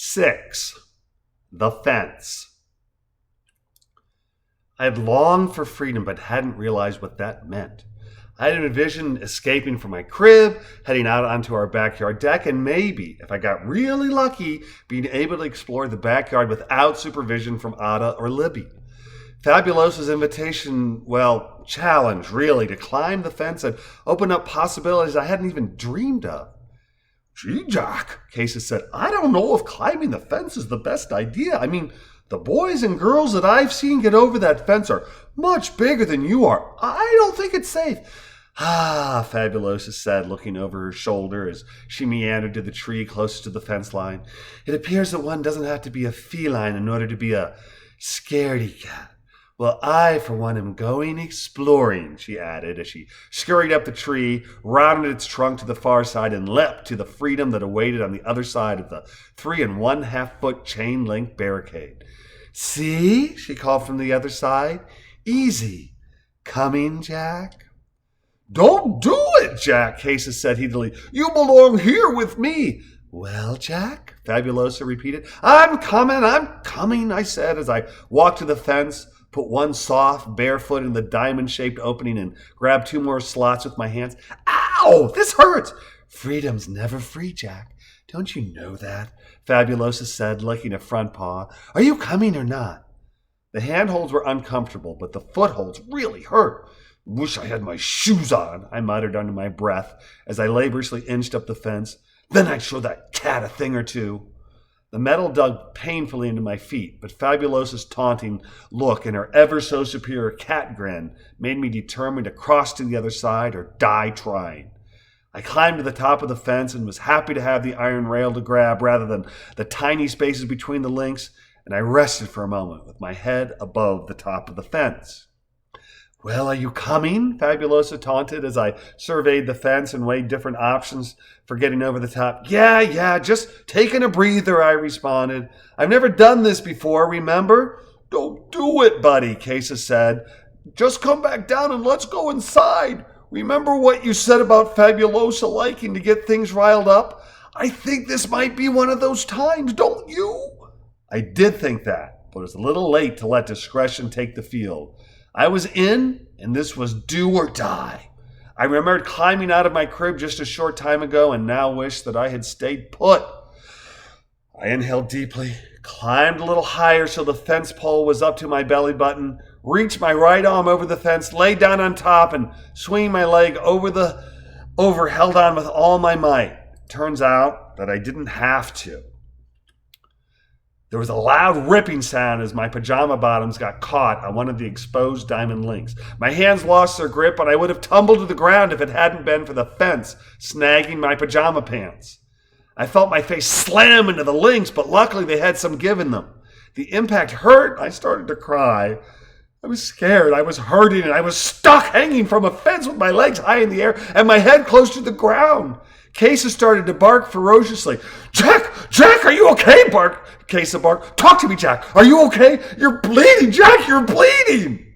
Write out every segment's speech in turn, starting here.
6. The fence. I had longed for freedom but hadn't realized what that meant. I had envisioned escaping from my crib, heading out onto our backyard deck, and maybe, if I got really lucky, being able to explore the backyard without supervision from Ada or Libby. Fabulosa's invitation, challenge really, to climb the fence and open up possibilities I hadn't even dreamed of. "Gee, Jack," Casey said, "I don't know if climbing the fence is the best idea. I mean, the boys and girls that I've seen get over that fence are much bigger than you are. I don't think it's safe." "Ah," Fabulosa said, looking over her shoulder as she meandered to the tree closest to the fence line. "It appears that one doesn't have to be a feline in order to be a scaredy cat. Well, I, for one, am going exploring," she added as she scurried up the tree, rounded its trunk to the far side, and leapt to the freedom that awaited on the other side of the 3 1/2 foot chain-link barricade. "See?" she called from the other side. "Easy. Coming, Jack?" "Don't do it, Jack," Casey said heatedly. "You belong here with me." "Well, Jack?" Fabulosa repeated. I'm coming, I said as I walked to the fence, put one soft, bare foot in the diamond-shaped opening, and grabbed 2 more slots with my hands. "Ow! This hurts!" "Freedom's never free, Jack. Don't you know that?" Fabulosa said, licking a front paw. "Are you coming or not?" The handholds were uncomfortable, but the footholds really hurt. "Wish I had my shoes on," I muttered under my breath as I laboriously inched up the fence. "Then I'd show that cat a thing or two." The metal dug painfully into my feet, but Fabulosa's taunting look and her ever-so-superior cat grin made me determined to cross to the other side or die trying. I climbed to the top of the fence and was happy to have the iron rail to grab rather than the tiny spaces between the links, and I rested for a moment with my head above the top of the fence. "Well, are you coming?" Fabulosa taunted as I surveyed the fence and weighed different options for getting over the top. Yeah, just taking a breather," I responded. "I've never done this before, remember?" "Don't do it, buddy," Casey said. "Just come back down and let's go inside. Remember what you said about Fabulosa liking to get things riled up? I think this might be one of those times, don't you?" I did think that, but it was a little late to let discretion take the field. I was in, and this was do or die. I remembered climbing out of my crib just a short time ago and now wished that I had stayed put. I inhaled deeply, climbed a little higher so the fence pole was up to my belly button, reached my right arm over the fence, laid down on top, and swinging my leg over, held on with all my might. Turns out that I didn't have to. There was a loud ripping sound as my pajama bottoms got caught on one of the exposed diamond links. My hands lost their grip, and I would have tumbled to the ground if it hadn't been for the fence snagging my pajama pants. I felt my face slam into the links, but luckily they had some give in them. The impact hurt. I started to cry. I was scared. I was hurting, and I was stuck hanging from a fence with my legs high in the air and my head close to the ground. Casey started to bark ferociously. Jack, are you okay?" Casey barked. "Talk to me, Jack. Are you okay? You're bleeding, Jack, you're bleeding."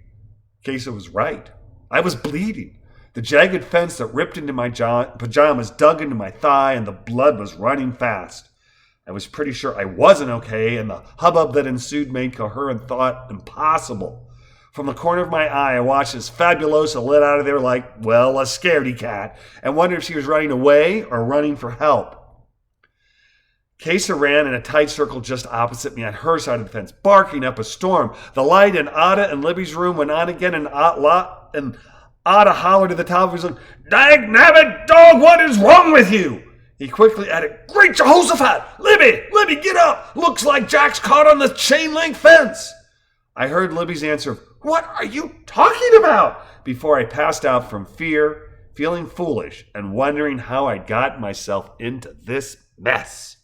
Casey was right. I was bleeding. The jagged fence that ripped into my pajamas dug into my thigh, and the blood was running fast. I was pretty sure I wasn't okay, and the hubbub that ensued made coherent thought impossible. From the corner of my eye, I watched as Fabulosa lit out of there like, a scaredy cat, and wondered if she was running away or running for help. Casey ran in a tight circle just opposite me on her side of the fence, barking up a storm. The light in Ada and Libby's room went on again, and Ada hollered at the top of his lungs, "Dag-nabbit, dog, what is wrong with you?" He quickly added, "Great Jehoshaphat! Libby, get up! Looks like Jack's caught on the chain-link fence." I heard Libby's answer, "What are you talking about?" before I passed out from fear, feeling foolish, and wondering how I'd gotten myself into this mess.